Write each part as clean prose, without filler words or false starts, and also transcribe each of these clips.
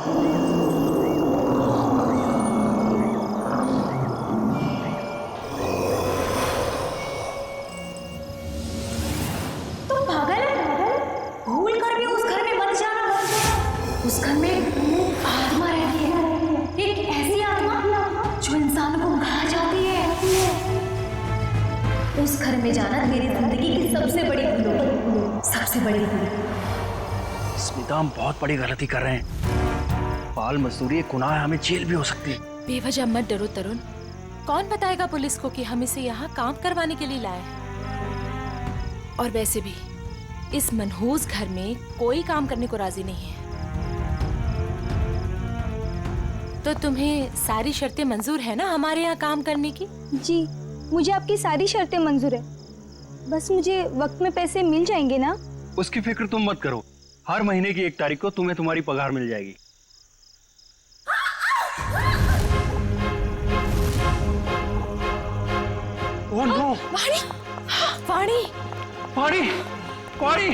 तुम पागल है? भूल कर भी उस घर में मत जाना, मत जाना। उस घर में आत्मा रहती है, एक ऐसी आत्मा जो इंसान को खा जाती है। उस घर में जाना मेरी जिंदगी की सबसे बड़ी भूल होगी, सबसे बड़ी भूल। स्मिता, हम बहुत बड़ी गलती कर रहे हैं। बाल मजदूरी एक गुनाह है, हमें जेल भी हो सकती है। बेवजह मत डरो तरुण। कौन बताएगा पुलिस को कि हम इसे यहाँ काम करवाने के लिए लाए हैं? और वैसे भी इस मनहूस घर में कोई काम करने को राजी नहीं है। तो तुम्हें सारी शर्तें मंजूर है ना हमारे यहाँ काम करने की? जी, मुझे आपकी सारी शर्तें मंजूर है। बस मुझे वक्त में पैसे मिल जाएंगे ना? उसकी फिक्र तुम मत करो, हर महीने की 1 तारीख को तुम्हें तुम्हारी पगार मिल जाएगी। Oh no! वाणी! वाणी! वाणी! वाणी!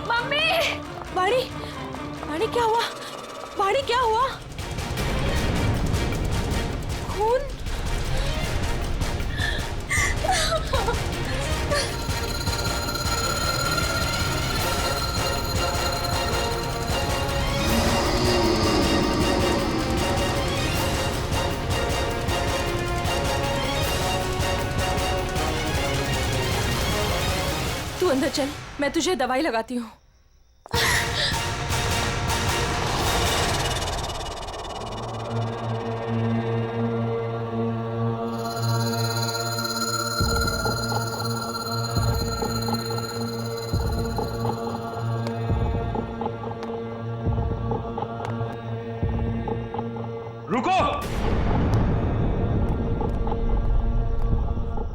मम्मी! वाणी! वाणी क्या हुआ? वाणी क्या हुआ? खून? तू अंदर चल, मैं तुझे दवाई लगाती हूँ। रुको!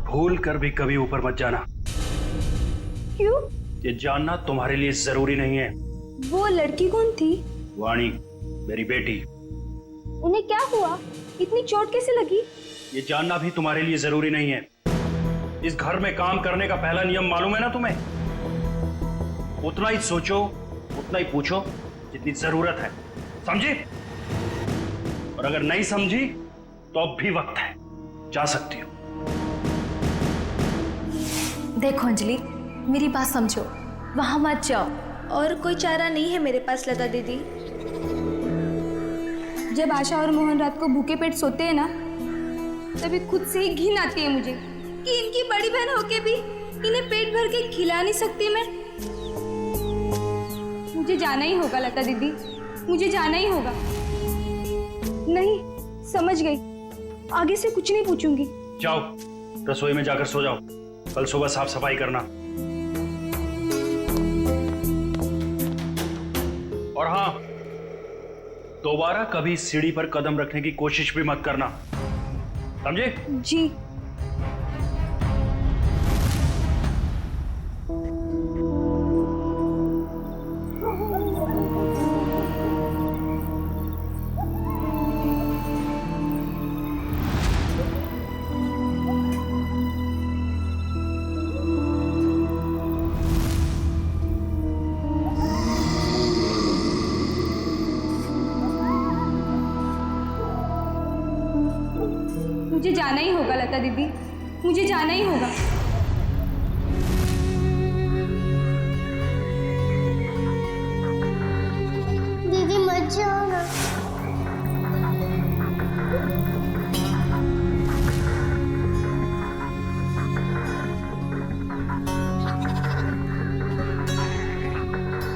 भूल कर भी कभी ऊपर मत जाना। क्यों? ये जानना तुम्हारे लिए जरूरी नहीं है। वो लड़की कौन थी? वाणी, मेरी बेटी। उन्हें क्या हुआ? इतनी चोट कैसे लगी? ये जानना भी तुम्हारे लिए जरूरी नहीं है। इस घर में काम करने का पहला नियम मालूम है ना तुम्हें? उतना ही सोचो, उतना ही पूछो जितनी जरूरत है, समझी? और अगर नहीं समझी तो अब भी वक्त है, जा सकती हो। देखो अंजलि, मेरी बात समझो, वहां मत जाओ। और कोई चारा नहीं है मेरे पास लता दीदी। जब आशा और मोहन रात को भूखे पेट सोते हैं ना, तभी खुद से ही घिन आती है मुझे कि इनकी बड़ी बहन होके भी इन्हें पेट भर के खिला नहीं सकती मैं। मुझे जाना ही होगा लता दीदी, मुझे जाना ही होगा। नहीं, समझ गई, आगे से कुछ नहीं पूछूंगी। जाओ, रसोई में जाकर सो जाओ, कल सुबह साफ सफाई करना। और हाँ, दोबारा कभी सीढ़ी पर कदम रखने की कोशिश भी मत करना, समझे? जी। मुझे जाना ही होगा लता दीदी, मुझे जाना ही होगा। दीदी मत जाओ ना।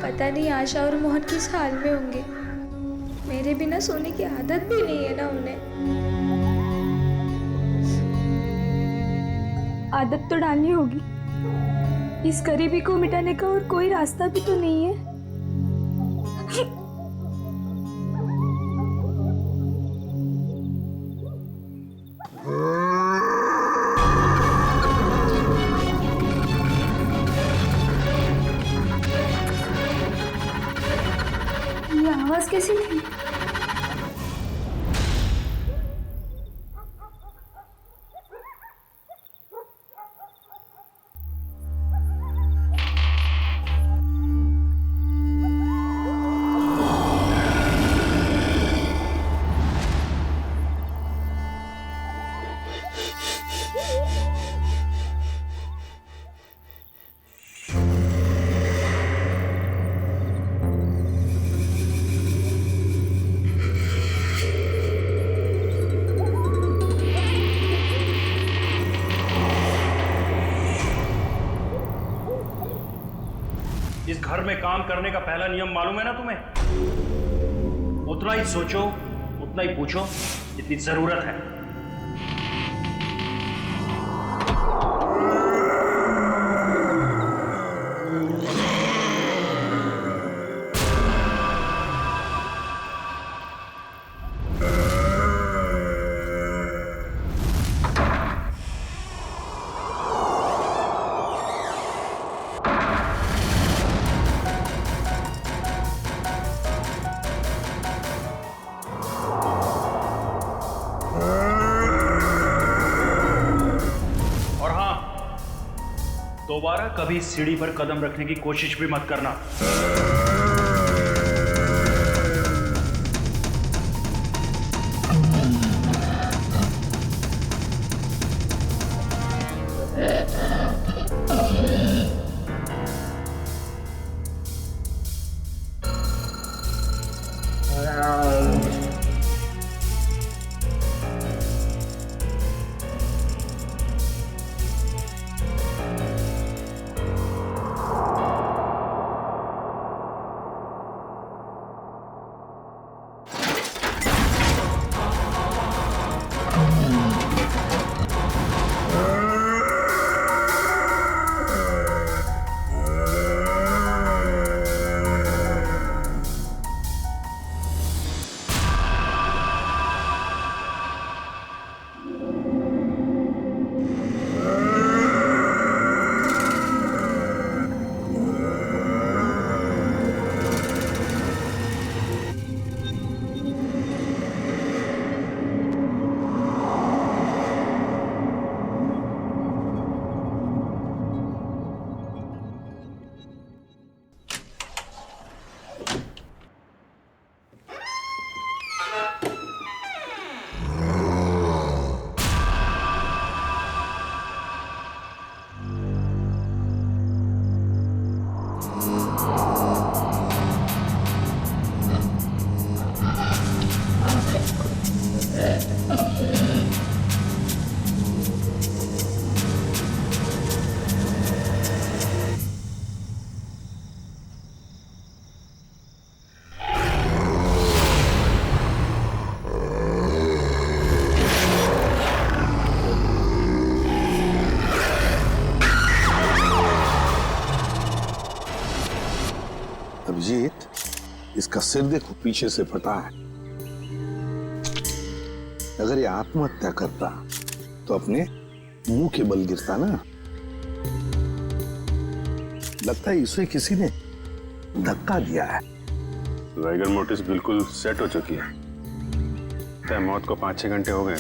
पता नहीं आशा और मोहन किस हाल में होंगे। मेरे बिना सोने की आदत भी नहीं है ना उन्हें। आदत तो डालनी होगी। इस गरीबी को मिटाने का और कोई रास्ता भी तो नहीं है। ये आवाज कैसी थी? घर में काम करने का पहला नियम मालूम है ना तुम्हें? उतना ही सोचो, उतना ही पूछो जितनी जरूरत है। दोबारा कभी सीढ़ी पर कदम रखने की कोशिश भी मत करना। अभिजीत, इसका सिर देखो पीछे से फटा है। अगर ये आत्महत्या करता तो अपने मुंह के बल गिरता ना। लगता है इसे किसी ने धक्का दिया है। वाइगर मोटिस बिल्कुल सेट हो चुकी है। तय मौत को 5-6 घंटे हो गए।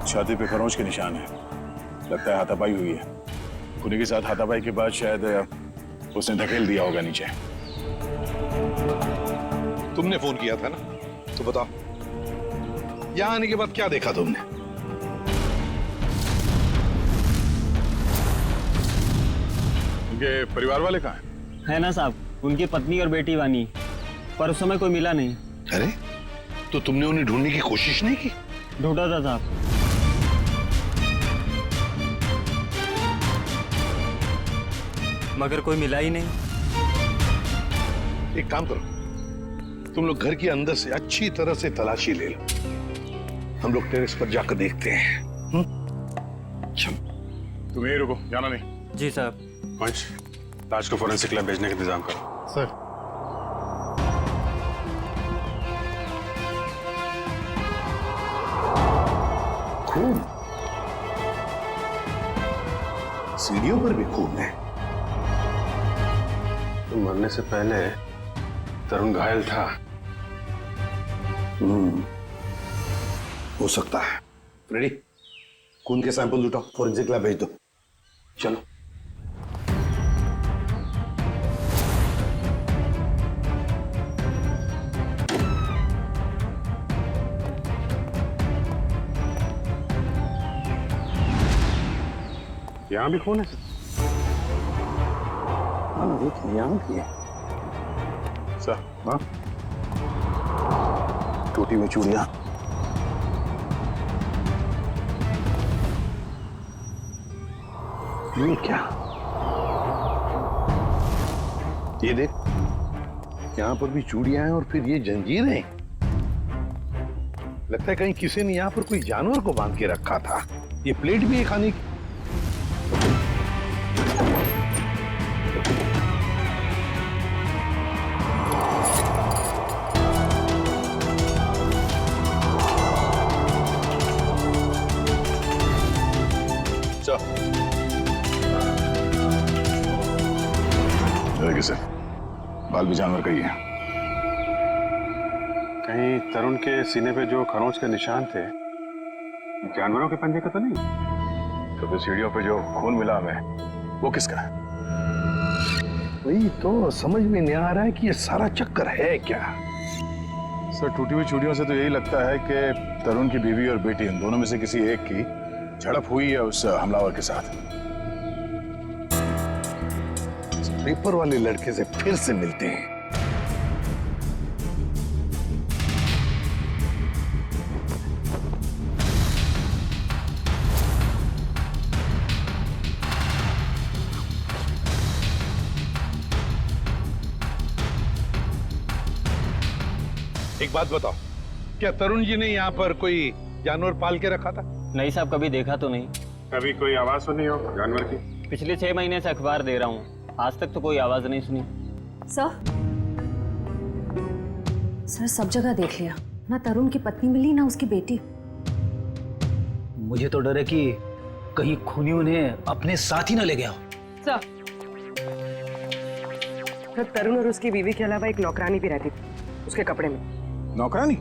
छाती पे खरोंच के निशान है। लगता है हाथापाई हुई है। खुदी के साथ हाथापाई के बाद शायद उसने धकेल दिया होगा नीचे। तुमने फोन किया था ना, तो बताओ यहां आने के बाद क्या देखा तुमने? उनके परिवार वाले कहाँ हैं? है ना साहब, उनकी पत्नी और बेटी वानी, पर उस समय कोई मिला नहीं। अरे तो तुमने उन्हें ढूंढने की कोशिश नहीं की? ढूंढा था साहब। मगर कोई मिला ही नहीं। एक काम करो, तुम लोग घर के अंदर से अच्छी तरह से तलाशी ले लो। हम लोग टेरेस पर जाकर देखते हैं। तुम यहीं रुको, जाना नहीं। जी साहब। पंच, लाश को फोरेंसिक लैब भेजने का इंतजाम करो। सर। खून, सीढ़ियों पर भी खून है। तो मरने से पहले तरुण घायल था। हो सकता है। रेडी, खून के सैंपल उठाओ, फोरेंसिक लैब भेज दो। चलो। यहाँ भी खून है। हाँ, यहाँ भी है। सर, हाँ, टोटी में चूड़ियां। ये क्या? ये देख, यहाँ पर भी चूड़ियां हैं और फिर ये जंजीरें। लगता है कहीं किसी ने यहाँ पर कोई जानवर को बांध के रखा था। ये प्लेट भी है खाने की। किसे बाल भी जानवर का ही है। कहीं तरुण के सीने पे जो खरोंच के निशान थे जानवरों के पंजे का तो नहीं? तो फिर सीढ़ियों पे जो खून मिला हमें वो किसका है? वही तो समझ में नहीं आ रहा है कि ये सारा चक्कर है क्या। सर टूटी हुई चूड़ियों से तो यही लगता है कि तरुण की बीवी और बेटी इन दोनों में से किसी एक की झड़प हुई है उस हमलावर के साथ। पेपर वाले लड़के से फिर से मिलते हैं। एक बात बताओ, क्या तरुण जी ने यहाँ पर कोई जानवर पाल के रखा था? नहीं साहब, कभी देखा तो नहीं। कभी कोई आवाज सुनी हो जानवर की? पिछले 6 महीने से अखबार दे रहा हूँ, आज तक तो कोई आवाज नहीं सुनी। सर सब जगह देख लिया, ना तरुण की पत्नी मिली ना उसकी बेटी। मुझे तो डर है कि कहीं खूनी उन्हें अपने साथ ही ना ले गया हो। सर तरुण और उसकी बीवी के अलावा एक नौकरानी भी रहती थी उसके कपड़े में। नौकरानी?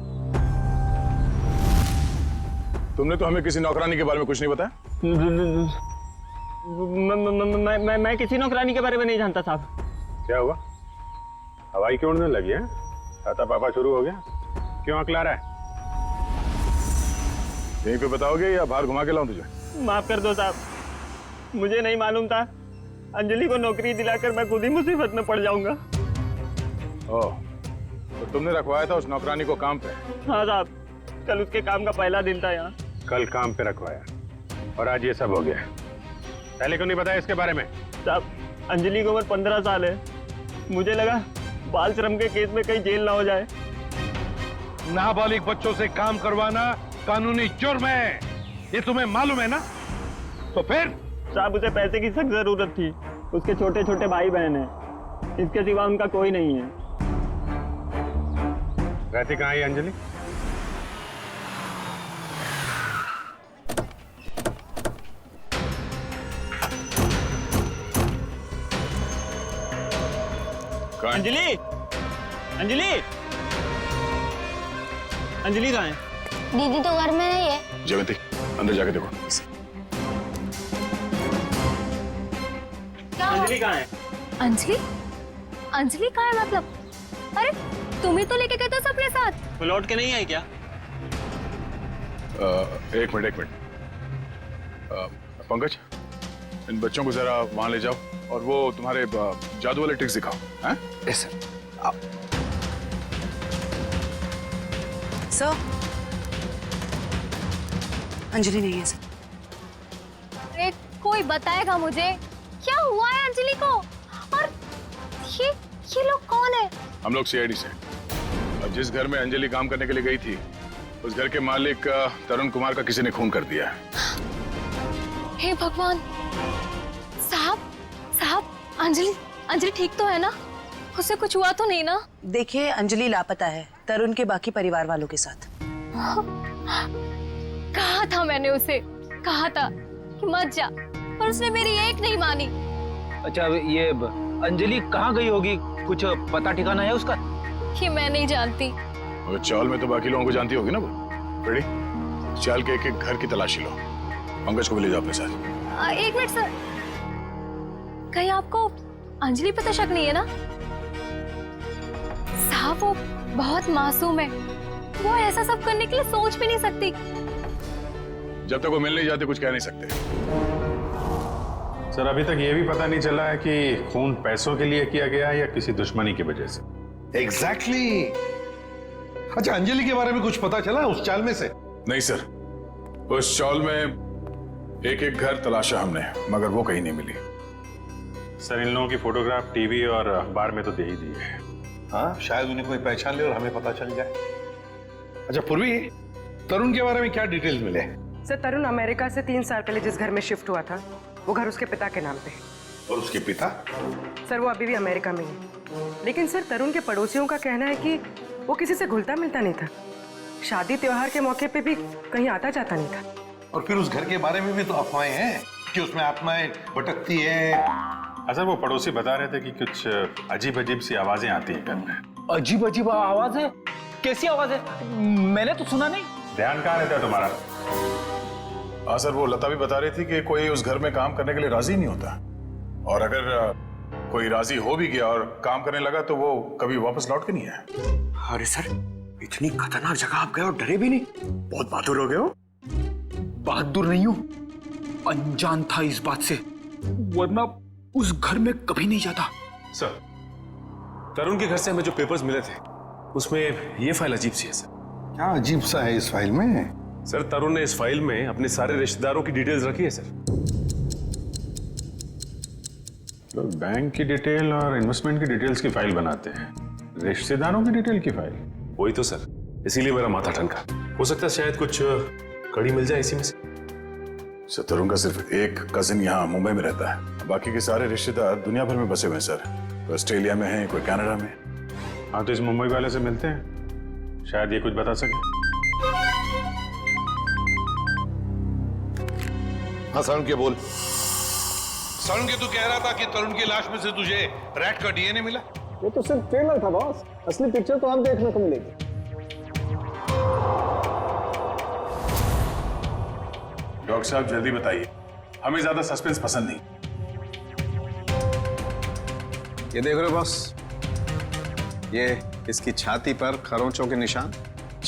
तुमने तो हमें किसी नौकरानी के बारे में कुछ नहीं बताया। मैं किसी नौकरानी के बारे में नहीं जानता साहब। क्या हुआ? हवाई क्यों उड़ने लगी है? आता पापा शुरू हो गया? क्यों अकला रहा है? यहीं पे बताओगे या बाहर घुमा के लाऊं तुझे? माफ कर दो साहब, मुझे नहीं मालूम था। अंजलि को नौकरी दिलाकर मैं खुद ही मुसीबत में पड़ जाऊंगा। ओह, तो तुमने रखवाया था उस नौकरानी को काम पे? हाँ साहब, कल उसके काम का पहला दिन था यहाँ। कल काम पे रखवाया और आज ये सब हो गया। पहले क्यों नहीं बताया इसके बारे में? साहब, अंजलि की उम्र 15 साल है। मुझे लगा बाल श्रम के केस में कहीं जेल ना हो जाए। नाबालिग बच्चों से काम करवाना कानूनी जुर्म है, ये तुम्हें मालूम है ना? तो फिर? साहब, उसे पैसे की सख्त जरूरत थी। उसके छोटे छोटे भाई बहन हैं, इसके सिवा उनका कोई नहीं है। रहती कहाँ है अंजलि? अंजलि, अंजलि, अंजलि कहाँ है? दीदी तो घर में नहीं है। जयवंती, अंदर जाके देखो। अंजलि कहाँ है? अंजलि? अंजलि कहाँ है मतलब? अरे तुम ही तो लेके गए थे सबके साथ। वो लौट के नहीं आई क्या? एक मिनट। पंकज, इन बच्चों को जरा वहां ले जाओ और वो तुम्हारे जादू वाले ट्रिक्स दिखाओ। हैं? Yes sir. सर अंजलि नहीं है सर। अरे कोई बताएगा मुझे क्या हुआ है अंजलि को? और ये लोग कौन है? हम लोग सीआईडी से। और जिस घर में अंजलि काम करने के लिए गई थी उस घर के मालिक तरुण कुमार का किसी ने खून कर दिया है। हे भगवान! साहब, अंजलि ठीक तो है ना? उसे कुछ हुआ तो नहीं ना? देखिए अंजलि लापता है तरुण के बाकी परिवार वालों के साथ। कहा था मैंने उसे, कहा था कि मत जा, पर उसने मेरी एक नहीं मानी। अच्छा, ये अंजलि कहाँ गई होगी? कुछ पता ठिकाना है उसका? ये मैं नहीं जानती। और चाल में तो बाकी लोगों को जानती होगी ना वो। रेडी? चाल के एक घर की तलाशी लो। पंकज को भी ले जाओ अपने साथ। एक मिनट सर, कहीं आपको अंजलि पे तो शक नहीं है ना? साहब वो बहुत मासूम है, वो ऐसा सब करने के लिए सोच भी नहीं सकती। जब तक वो मिल नहीं जाते कुछ कह नहीं सकते। सर अभी तक ये भी पता नहीं चला है कि खून पैसों के लिए किया गया है या किसी दुश्मनी की वजह से। एग्जैक्टली। अच्छा, अंजलि के बारे में कुछ पता चला उस चाल में से? नहीं सर, उस चाल में एक घर तलाशा हमने मगर वो कहीं नहीं मिली। सर इन लोगों की फोटोग्राफ टीवी और अखबार में तो दे ही दी है। हाँ, शायद उन्हें कोई पहचान ले और हमें पता चल जाए। अच्छा पूर्वी, तरुण के बारे में क्या डिटेल्स मिले? सर तरुण अमेरिका से 3 साल पहले जिस घर में शिफ्ट हुआ था वो घर उसके पिता के नाम पे है। और उसके पिता? सर वो अभी भी अमेरिका में ही है। लेकिन सर तरुण के पड़ोसियों का कहना है कि वो किसी से घुलता मिलता नहीं था। शादी त्योहार के मौके पे भी कहीं आता जाता नहीं था। और फिर उस घर के बारे में भी तो अफवाहें हैं कि उसमें आत्माएं भटकती है। अच्छा वो पड़ोसी बता रहे थे कि कुछ अजीब अजीब सी आवाजें आती हैं घर में। अजीब अजीब आवाज है? कैसी आवाज है? मैंने तो सुना नहीं। ध्यान कहाँ रहता है तुम्हारा? हाँ सर, वो लता भी बता रही थी कि कोई उस घर में काम करने के लिए राजी नहीं होता, और अगर कोई राजी हो भी गया और काम करने लगा तो वो कभी वापस लौट के नहीं आया। अरे सर, इतनी खतरनाक जगह आप गए और डरे भी नहीं? बहुत बहादुर हो गए हो। बहादुर नहीं हूं, अनजान था इस बात से, वरना उस घर में कभी नहीं जाता। सर, तरुण के घर से हमें जो पेपर्स मिले थे उसमें ये फाइल अजीब सी है सर। क्या अजीब सा है इस फाइल में? सर तरुण ने इस फाइल में अपने सारे रिश्तेदारों की डिटेल्स रखी है सर। लोग बैंक की डिटेल और इन्वेस्टमेंट की डिटेल्स की फाइल बनाते हैं, रिश्तेदारों की डिटेल की फाइल? वही तो सर, इसीलिए मेरा माथा ठनका। हो सकता है शायद कुछ कड़ी मिल जाए इसी में से। सर तरुण का सिर्फ एक कजिन यहाँ मुंबई में रहता है, बाकी के सारे रिश्तेदार दुनिया भर में बसे हुए हैं सर। कोई ऑस्ट्रेलिया में है, कोई कनाडा में। हाँ तो इस मुंबई वाले से मिलते हैं, शायद ये कुछ बता सके। हाँ सारुण के बोल। सारुण के तू कह रहा था कि तरुण की लाश में से तुझे रैट का डीएनए मिला? ये तो सिर्फ ट्रेलर था बॉस, असली पिक्चर तो आप देखने को मिलेगी। डॉक्टर साहब जल्दी बताइए, हमें ज्यादा सस्पेंस पसंद नहीं। ये देख रहे हो बॉस, ये इसकी छाती पर खरोंचों के निशान।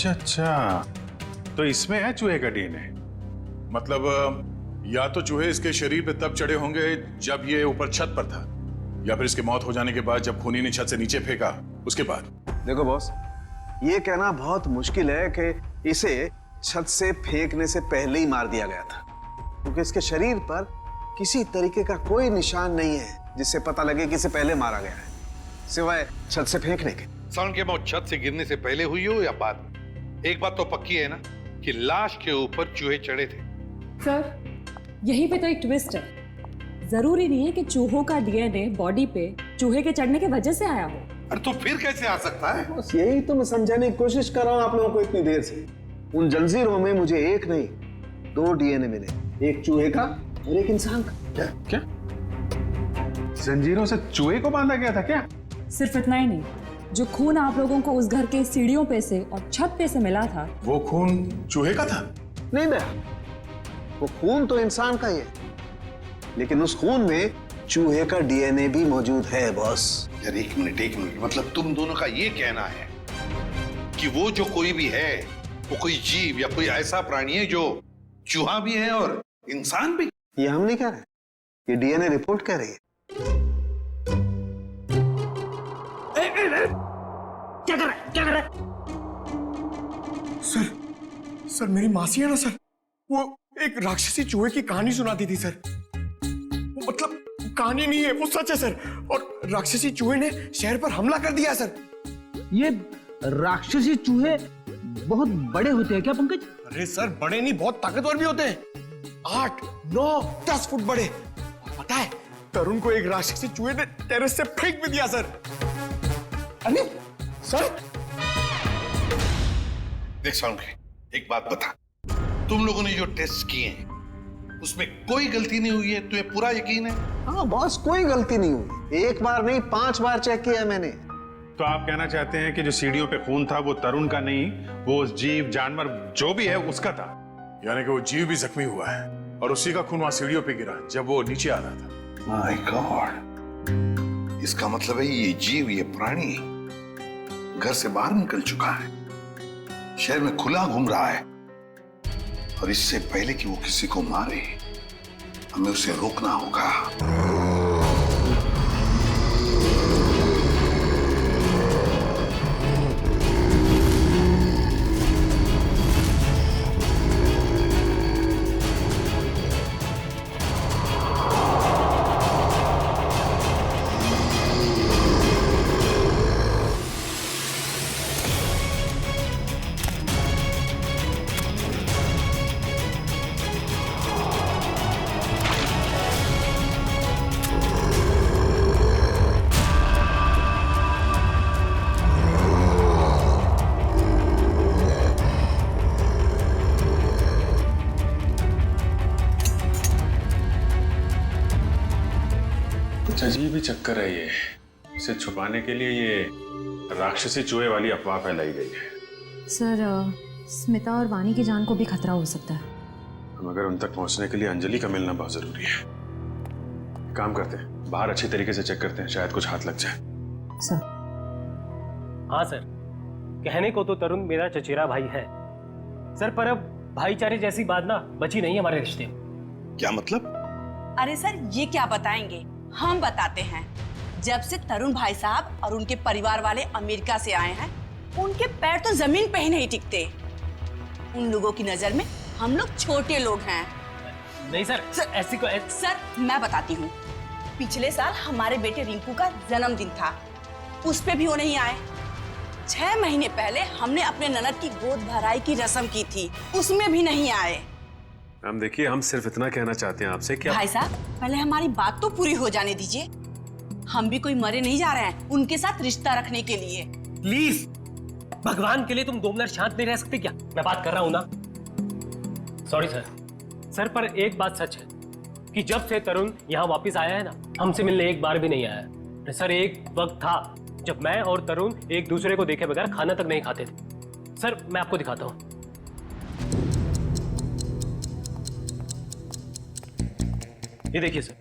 अच्छा, तो इसमें है चूहे का डीएनए? मतलब या तो चूहे इसके शरीर पे तब चढ़े होंगे जब ये ऊपर छत पर था, या फिर इसकी मौत हो जाने के बाद जब खूनी ने छत से नीचे फेंका उसके बाद। देखो बॉस, ये कहना बहुत मुश्किल है कि इसे छत से फेंकने से पहले ही मार दिया गया था, क्योंकि इसके शरीर पर किसी तरीके का कोई निशान नहीं है जिससे पता लगे कि इसे पहले मारा गया है, सिवाय छत से फेंकने के। सारुण की मौत छत से गिरने से पहले हुई हो या बाद में, एक बात तो पक्की है ना कि लाश के ऊपर चूहे चढ़े थे। सर यहीं पे तो एक ट्विस्ट है। जरूरी नहीं है कि चूहों का डीएनए बॉडी पे चूहे के चढ़ने की वजह से आया हो। अरे तो फिर कैसे आ सकता है? बस यही तो मैं समझाने की कोशिश कर रहा हूँ आप लोगों को इतनी देर से। उन जंजीरों में मुझे एक नहीं 2 डीएनए मिले, एक चूहे का और एक इंसान का। क्या जंजीरों से चूहे को बांधा गया था क्या? सिर्फ इतना ही नहीं, जो खून आप लोगों को उस घर के सीढ़ियों पे से और छत पे से मिला था, वो खून चूहे का था? नहीं दया, वो खून तो इंसान का ही है, लेकिन उस खून में चूहे का डीएनए भी मौजूद है बॉस। यार एक मिनट, मतलब तुम दोनों का ये कहना है कि वो जो कोई भी है वो कोई जीव या कोई ऐसा प्राणी है जो चूहा भी है और इंसान भी? ये हम नहीं कह रहे, ये डीएनए रिपोर्ट कह रही है। क्या कर रहा है? सर मेरी मासी है ना सर, वो एक राक्षसी चूहे की कहानी सुनाती थी सर। वो मतलब कहानी नहीं है, वो सच है सर। और राक्षसी चूहे ने शहर पर हमला कर दिया सर। ये राक्षसी चूहे बहुत बड़े होते हैं क्या पंकज? अरे सर बड़े नहीं, बहुत ताकतवर भी होते हैं, 8, 9, 10 फुट बड़े। और पता है तरुण को एक राक्षसी चूहे ने टेरेस से फेंक भी दिया सर। अरे सर देख सारुण के, एक बात बता, तुम लोगों ने जो टेस्ट किए हैं उसमें कोई गलती नहीं हुई है? तुम्हें पूरा यकीन है? हाँ बॉस, कोई गलती नहीं हुई। एक बार नहीं 5 बार चेक किया है मैंने। तो आप कहना चाहते हैं कि जो सीढ़ियों पे खून था वो तरुण का नहीं, वो जीव जानवर जो भी है उसका था? यानी कि वो जीव भी जख्मी हुआ है और उसी का खून वहां सीढ़ियों पे गिरा जब वो नीचे आ रहा था। माय गॉड, इसका मतलब है ये जीव, ये प्राणी घर से बाहर निकल चुका है, शहर में खुला घूम रहा है, और इससे पहले कि वो किसी को मारे हमें उसे रोकना होगा। कुछ अजीब ही चक्कर है ये। इसे छुपाने के लिए ये राक्षसी चूहे वाली अफवाह फैलाई गई है। सर स्मिता और वानी की जान को भी खतरा हो सकता है। मगर उन तक पहुंचने के लिए अंजलि का मिलना बहुत जरूरी है। काम करते हैं, बाहर अच्छी तरीके से चेक करते हैं, शायद कुछ हाथ लग जाए। सर। हाँ सर, कहने को तो तरुण मेरा चचेरा भाई है सर, पर अब भाईचारे जैसी बात ना बची नहीं हमारे रिश्ते में। क्या मतलब? अरे सर ये क्या बताएंगे, हम बताते हैं। जब से तरुण भाई साहब और उनके परिवार वाले अमेरिका से आए हैं, उनके पैर तो जमीन पे ही नहीं टिकते। उन लोगों की नजर में हम लोग छोटे लोग हैं। नहीं सर, ऐसी को सर मैं बताती हूँ, पिछले साल हमारे बेटे रिंकू का जन्मदिन था, उस पे भी वो नहीं आए। 6 महीने पहले हमने अपने ननद की गोद भराई की रस्म की थी, उसमें भी नहीं आए। हम देखिए, हम सिर्फ इतना कहना चाहते हैं आपसे कि भाई साहब पहले हमारी बात तो पूरी हो जाने दीजिए। हम भी कोई मरे नहीं जा रहे हैं उनके साथ रिश्ता रखने के लिए। प्लीज भगवान के लिए तुम 2 मिनट शांत नहीं रह सकते क्या? मैं बात कर रहा हूँ ना। सॉरी सर, पर एक बात सच है कि जब से तरुण यहाँ वापस आया है ना, हमसे मिलने एक बार भी नहीं आया। सर एक वक्त था जब मैं और तरुण एक दूसरे को देखे बगैर खाना तक नहीं खाते थे। सर मैं आपको दिखाता हूँ, ये देखिए सर।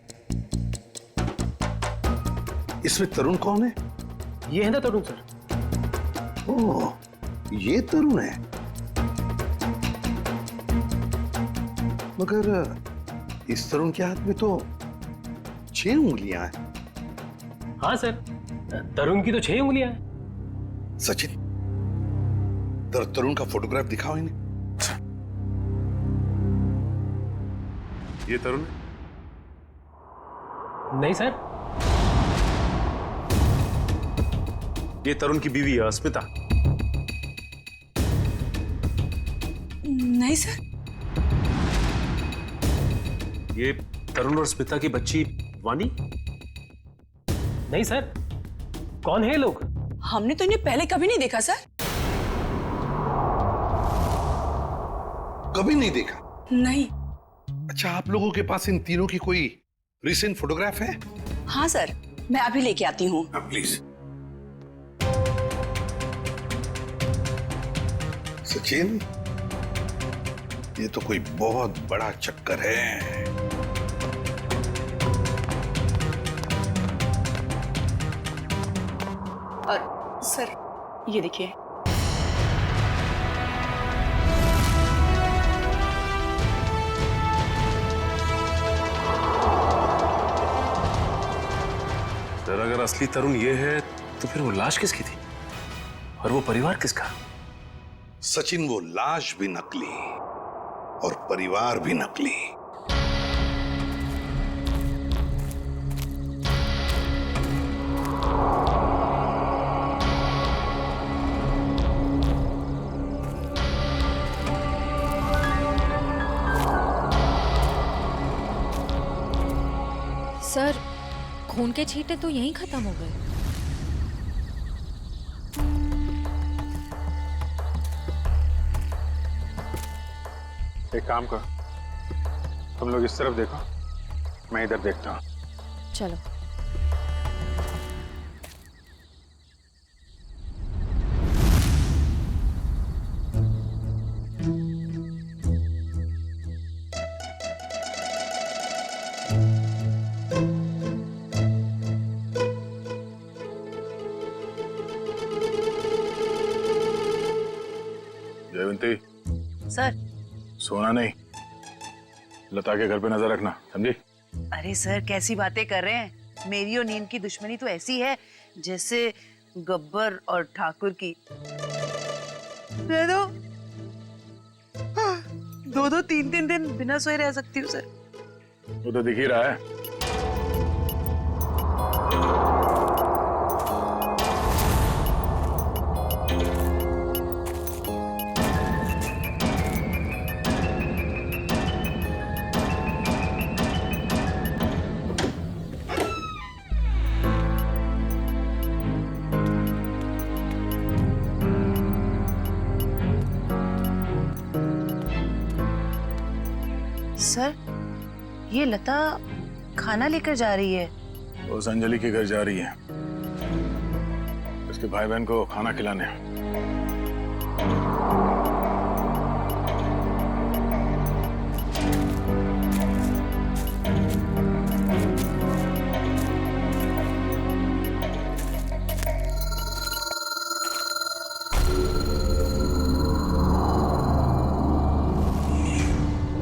इसमें तरुण कौन है? ये है ना तरुण सर। ओह, ये तरुण है। मगर इस तरुण के हाथ में तो 6 उंगलियां हैं। हाँ सर, तरुण की तो 6 उंगलियां हैं। सचिन, तरुण का फोटोग्राफ दिखाओ इन्हें। ये तरुण नहीं सर, ये तरुण की बीवी है स्मिता। नहीं सर, ये तरुण और स्मिता की बच्ची वानी। नहीं सर, कौन है ये लोग? हमने तो इन्हें पहले कभी नहीं देखा सर। कभी नहीं देखा? नहीं। अच्छा, आप लोगों के पास इन तीनों की कोई रिसेंट फोटोग्राफ है? हाँ सर, मैं अभी लेके आती हूँ। प्लीज। सचिन, ये तो कोई बहुत बड़ा चक्कर है। और सर ये देखिए, सर अगर असली तरुण ये है तो फिर वो लाश किसकी थी और वो परिवार किसका? सचिन, वो लाश भी नकली और परिवार भी नकली। सर खून के छींटे तो यहीं खत्म हो गए। एक काम करो, तुम लोग इस तरफ देखो, मैं इधर देखता हूँ। चलो। जयवंती, सर। सोना नहीं, लता के घर पे नजर रखना, समझी? अरे सर कैसी बातें कर रहे हैं, मेरी और नीम की दुश्मनी तो ऐसी है जैसे गब्बर और ठाकुर की। दे दो, 2-2, 3-3 दिन बिना सोए रह सकती हूँ सर। वो तो दिख ही रहा है। सर ये लता खाना लेकर जा रही है, उस अंजलि के घर जा रही है, उसके भाई बहन को खाना खिलाने।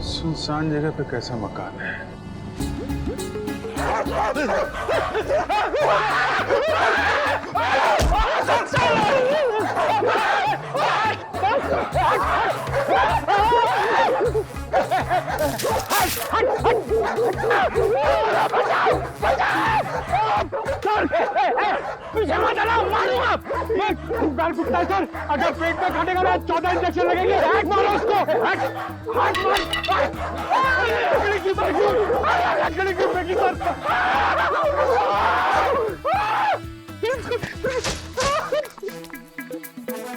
सुनसान जगह पे कैसा मकान है? पीछे मत चलो, मारूंगा। गाल फुटता है सर, अगर पेट में काटेगा ना 14 इंजेक्शन लगेंगे। हैक मारो उसको, हैक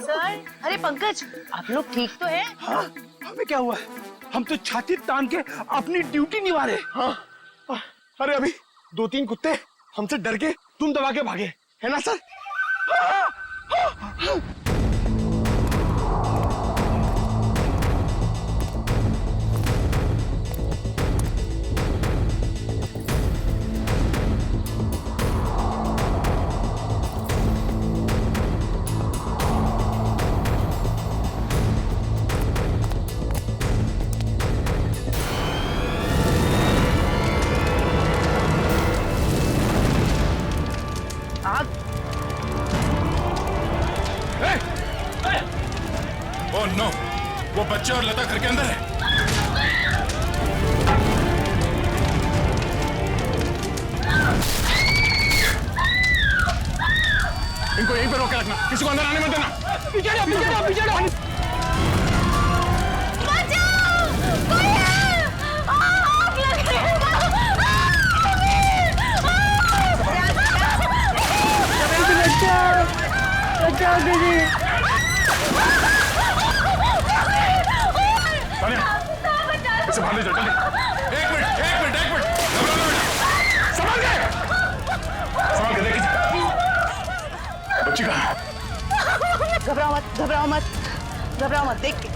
सर, अरे पंकज, आप लोग ठीक तो हैं? हाँ, हमें क्या हुआ? हम तो छाती तान के अपनी ड्यूटी निभा रहे। हाँ, अरे अभी 2-3 कुत्ते हमसे डर के तुम दबा के भागे, है ना सर? ओह नो, वो बच्चे और लता घर के अंदर है। इनको यहीं पे रोके रखना, किसी को अंदर आने मत देना। पीछे जाओ, पीछे जाओ, पीछे जाओ। बचाओ दीदी। इसे बाहर ले जाओ, जल्दी। एक मिनट। संभाल के देखिए। बच्ची कहाँ? घबराओ मत, देख के।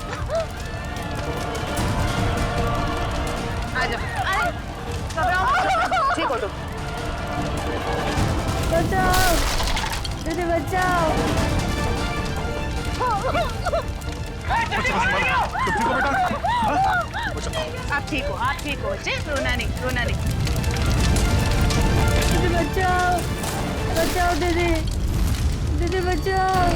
आ जाओ, अरे घबराओ मत, ठीक हो तुम। बचाओ दीदी, बचाओ। आप ठीक हो बच्चे, रोना नहीं। दीदी बचाओ दीदी बचाओ।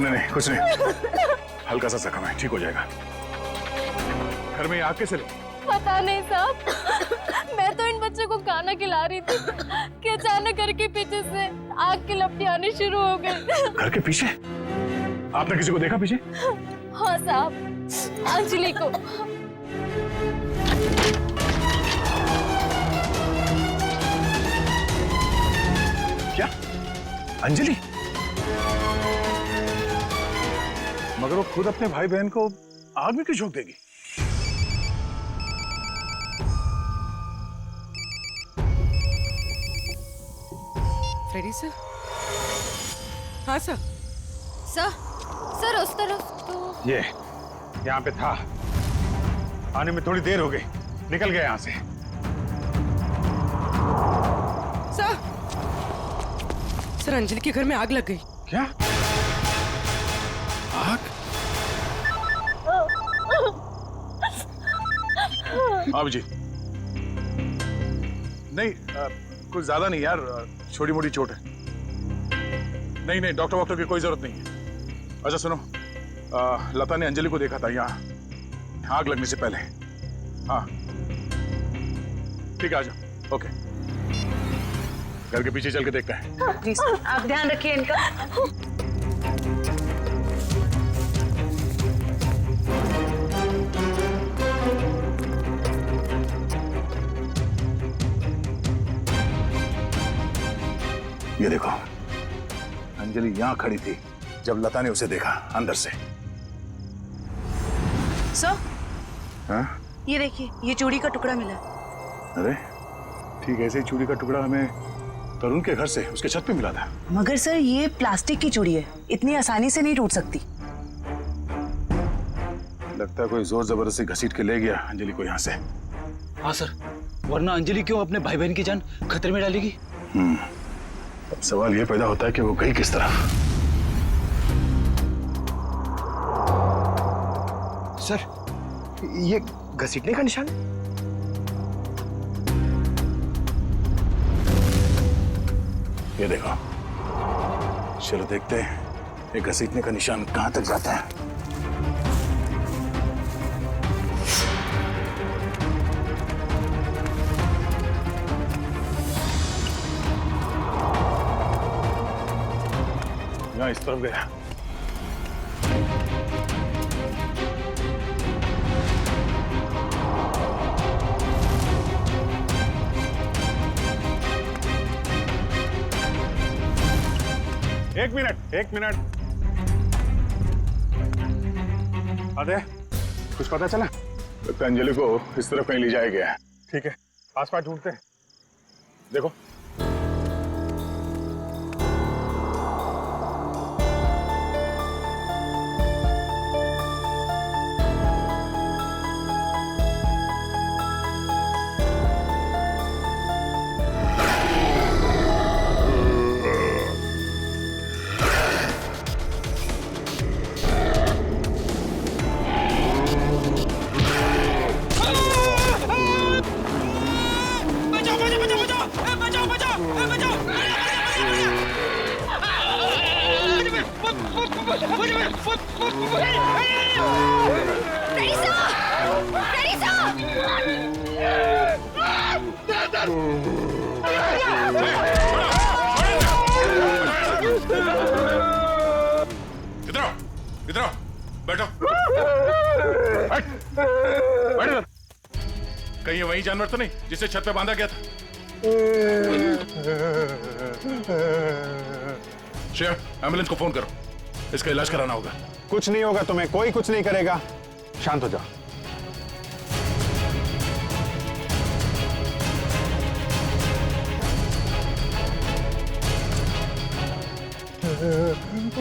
नहीं, कुछ नहीं, हल्का सा जख्म है, ठीक हो जाएगा। घर में आग कैसे लगी? पता नहीं साहब, मैं तो इन बच्चों को खाना खिला रही थी कि अचानक घर के पीछे से आग की लपटें आनी शुरू हो गई। घर के पीछे? आपने किसी को देखा पीछे? हाँ साहब, अंजलि को। क्या? अंजलि? मगर वो खुद अपने भाई बहन को आग में क्यों झोंक देगी? Freddy sir? हाँ सर। सर उस तरफ तो। ये यहाँ पे था, आने में थोड़ी देर हो गई, निकल गया यहाँ से। सर अंजलि के घर में आग लग गई। क्या? आग? अभिजीत, नहीं कुछ ज्यादा नहीं यार, छोटी मोटी चोट है। नहीं, डॉक्टर वॉक्टर की कोई जरूरत नहीं है। अच्छा सुनो, लता ने अंजलि को देखा था यहाँ आग लगने से पहले। हाँ ठीक है, आ जाओ। ओके घर के पीछे चल के देखते हैं। जी सर, आप ध्यान रखिए इनका। ये देखो, अंजलि यहां खड़ी थी जब लता ने उसे देखा अंदर से। सर, हाँ? ये देखिए, ये चूड़ी का टुकड़ा मिला। अरे ठीक ऐसे ही चूड़ी का टुकड़ा हमें तरुण के घर से उसके छत पे मिला था। मगर सर, ये प्लास्टिक की चूड़ी है, इतनी आसानी से नहीं टूट सकती। लगता है कोई जोर जबरदस्ती घसीट के ले गया अंजलि को यहाँ से। हाँ सर, वरना अंजलि क्यों अपने भाई बहन की जान खतरे में डालेगी? अब सवाल ये पैदा होता है कि वो गई किस तरफ। सर, ये घसीटने का निशान है? ये देखो, चलो देखते हैं ये घसीटने का निशान कहां तक जाता है। यहाँ इस तरफ गया। एक मिनट। अरे कुछ पता चला? तो अंजलि को इस तरफ कहीं ले जाया गया है। ठीक है, आसपास ढूंढते हैं। देखो, इधर आओ, बैठो। बैठ। कहीं ये वही जानवर तो नहीं जिसे छत पे बांधा गया था? श्रेया, एम्बुलेंस को फोन करो, इसका इलाज कराना होगा। कुछ नहीं होगा तुम्हें, कोई कुछ नहीं करेगा। शांत हो जाओ।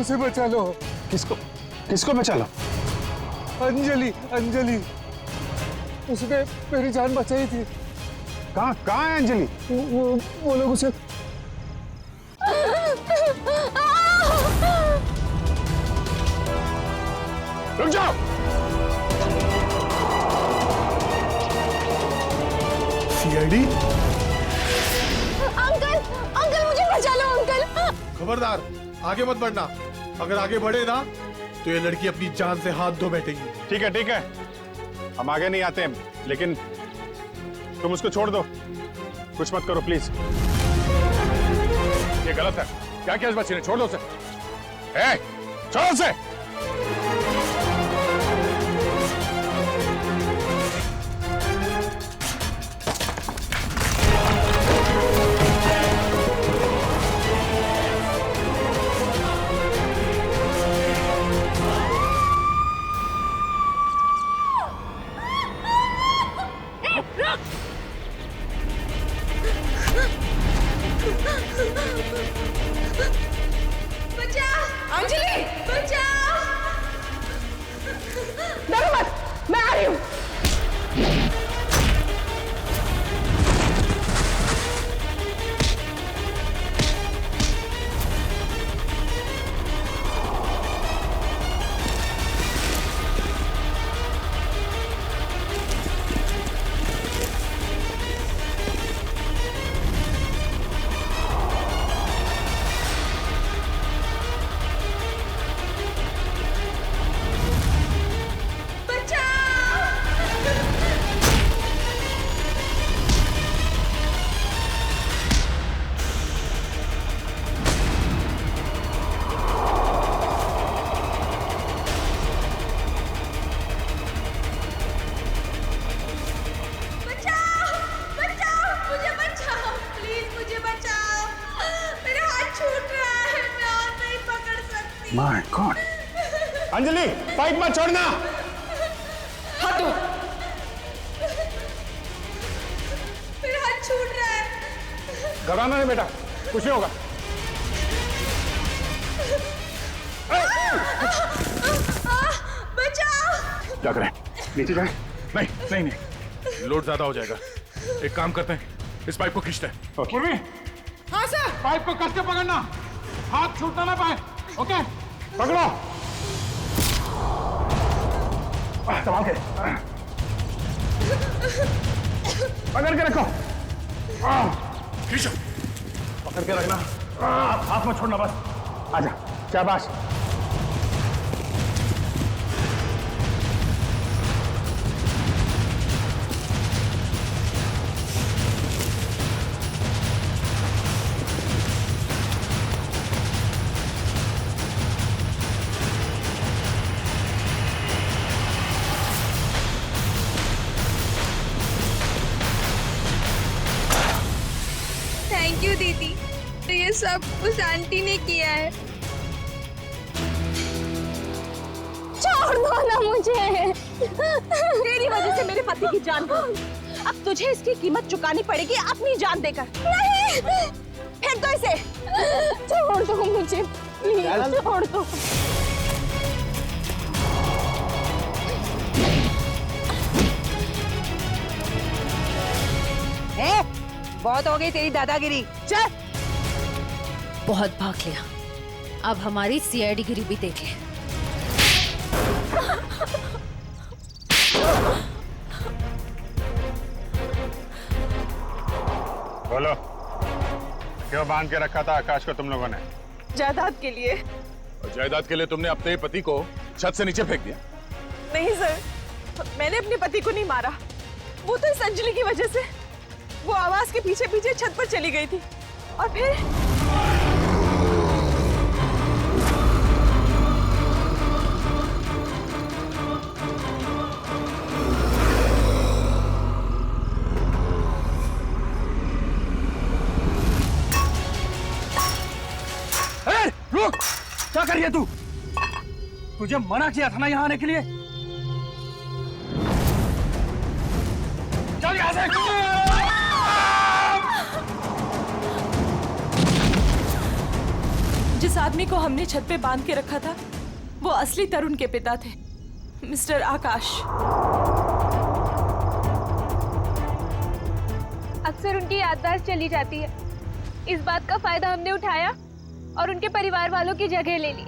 उसे बचा लो। किसको बचा लो? अंजलि, उसने मेरी जान बचाई थी। कहाँ है अंजलि? वो लोग उसे रुक जाओ। सीआईडी? अंकल मुझे बचा लो अंकल। खबरदार, आगे मत बढ़ना। अगर आगे बढ़े ना तो ये लड़की अपनी जान से हाथ धो बैठेगी। ठीक है, हम आगे नहीं आते, लेकिन तुम उसको छोड़ दो, कुछ मत करो प्लीज। ये गलत है। क्या किया इस बच्चे ने? छोड़ दो उसे। छोड़ो उसे। बचा अंजलि, बचा। कौन? अंजलि, पाइप मत छोड़ना। हाथ दो। मेरा हाथ छूट रहा है। घबराना नहीं बेटा, कुछ नहीं होगा। बचाओ। क्या करें? नीचे जाए? नहीं नहीं नहीं, लोड ज्यादा हो जाएगा। एक काम करते हैं, इस पाइप को खींचते हैं। पूर्वी, हाँ सर। पाइप को कस के पकड़ना, हाथ छूटना ना पाए। ओके, पकड़ो। संभाल के, पकड़ के रखो। खींचो, पकड़ के रखना, हाथ में छोड़ना बस। आजा, शाबाश। थैंक यू दीदी, तो ये सब उस आंटी ने किया है। छोड़ दो ना मुझे। तेरी वजह से मेरे पति की जान गई। अब तुझे इसकी कीमत चुकानी पड़ेगी अपनी जान देकर। नहीं, फेंक दो इसे। छोड़ दो मुझे, प्लीज छोड़ दो। बहुत हो गई तेरी दादागिरी, चल। बहुत भाग लिया, अब हमारी सीआईडी गिरी भी देख ले। बोलो, क्यों बांध के रखा था आकाश को तुम लोगों ने? जायदाद के लिए। और जायदाद के लिए तुमने अपने पति को छत से नीचे फेंक दिया? नहीं सर, मैंने अपने पति को नहीं मारा। वो तो इस अंजलि की वजह से वो आवाज के पीछे पीछे छत पर चली गई थी और फिर रुक, क्या कर रही है तू? तुझे मना किया था ना यहाँ आने के लिए। चल यहाँ से। जिस आदमी को हमने छत पे बांध के रखा था वो असली तरुण के पिता थे, मिस्टर आकाश। अक्सर उनकी याददाश्त चली जाती है। इस बात का फायदा हमने उठाया और उनके परिवार वालों की जगह ले ली।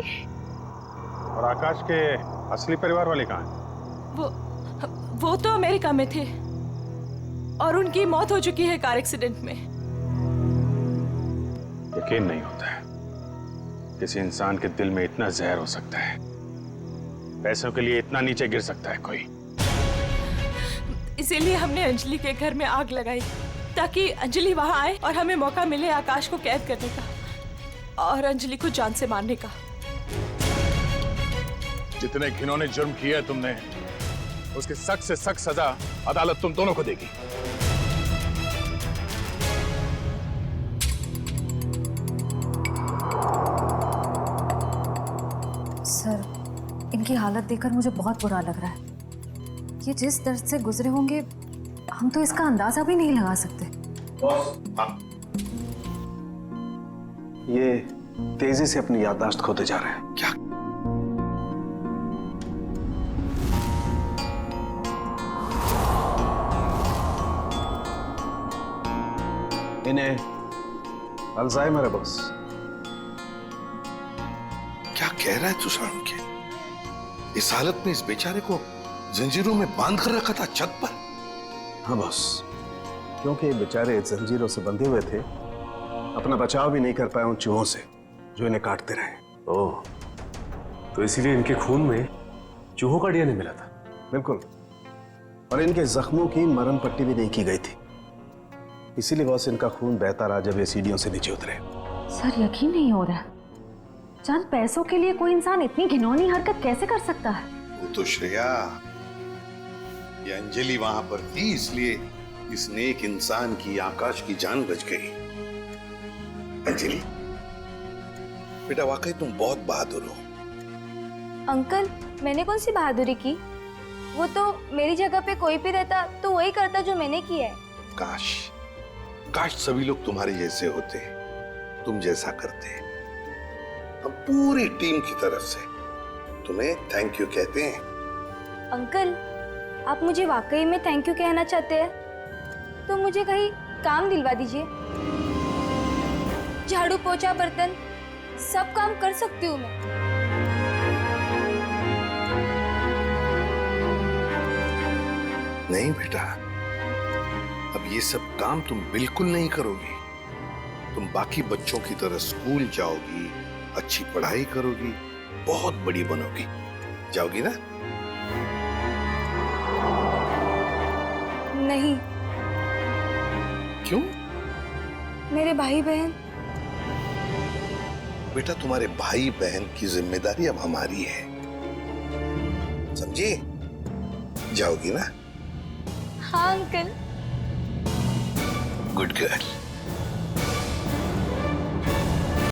और आकाश के असली परिवार वाले कहाँ हैं? वो तो अमेरिका में थे और उनकी मौत हो चुकी है कार एक्सीडेंट में। यकीन नहीं होता है किसी इंसान के दिल में इतना जहर हो सकता है, पैसों के लिए इतना नीचे गिर सकता है कोई। इसीलिए हमने अंजलि के घर में आग लगाई ताकि अंजलि वहां आए और हमें मौका मिले आकाश को कैद करने का और अंजलि को जान से मारने का। जितने घिनौने जुर्म किए है तुमने, उसकी सख्त से सख्त सजा अदालत तुम दोनों को देगी। सर, इनकी हालत देखकर मुझे बहुत बुरा लग रहा है। ये जिस दर्द से गुजरे होंगे हम तो इसका अंदाजा भी नहीं लगा सकते। ये तेजी से अपनी याददाश्त खोते जा रहे हैं। क्या? इन्हें अल्जाइमर है बॉस। क्या कह रहा है तू शाम के? इस हालत में इस बेचारे को जंजीरों में बांध कर रखा था छत पर? हाँ बॉस, क्योंकि ये बेचारे जंजीरों से बंधे हुए थे, अपना बचाव भी नहीं कर पाए उन चूहों से जो इन्हें काटते रहे। ओह, तो इसीलिए इनके खून में चूहों का डीएनए मिला था? बिल्कुल, और इनके जख्मों की मरहम पट्टी भी नहीं की गई थी। इसीलिए बॉस इनका खून बहता रहा जब ये सीढ़ियों से नीचे उतरे। सर, यकीन नहीं हो रहा, चंद पैसों के लिए कोई इंसान इतनी घिनौनी हरकत कैसे कर सकता है? वो तो श्रेया, ये अंजलि वहां पर थी इसलिए इस नेक इंसान की, आकाश की जान बच गई। अंजलि बेटा, वाकई तुम बहुत बहादुर हो। अंकल, मैंने कौन सी बहादुरी की? वो तो मेरी जगह पे कोई भी रहता तो वही करता जो मैंने किया है। काश काश सभी लोग तुम्हारे जैसे होते, तुम जैसा करते। हम पूरी टीम की तरफ से तुम्हें थैंक यू कहते हैं। अंकल, आप मुझे वाकई में थैंक यू कहना चाहते हैं तो मुझे कहीं काम दिलवा दीजिए। झाड़ू पोछा बर्तन सब काम कर सकती हूँ मैं। नहीं बेटा, अब ये सब काम तुम बिल्कुल नहीं करोगी। तुम बाकी बच्चों की तरह स्कूल जाओगी, अच्छी पढ़ाई करोगी, बहुत बड़ी बनोगी। जाओगी ना? नहीं। क्यों? मेरे भाई बहन। बेटा, तुम्हारे भाई बहन की जिम्मेदारी अब हमारी है, समझी? जाओगी ना? हाँ अंकल। Good girl.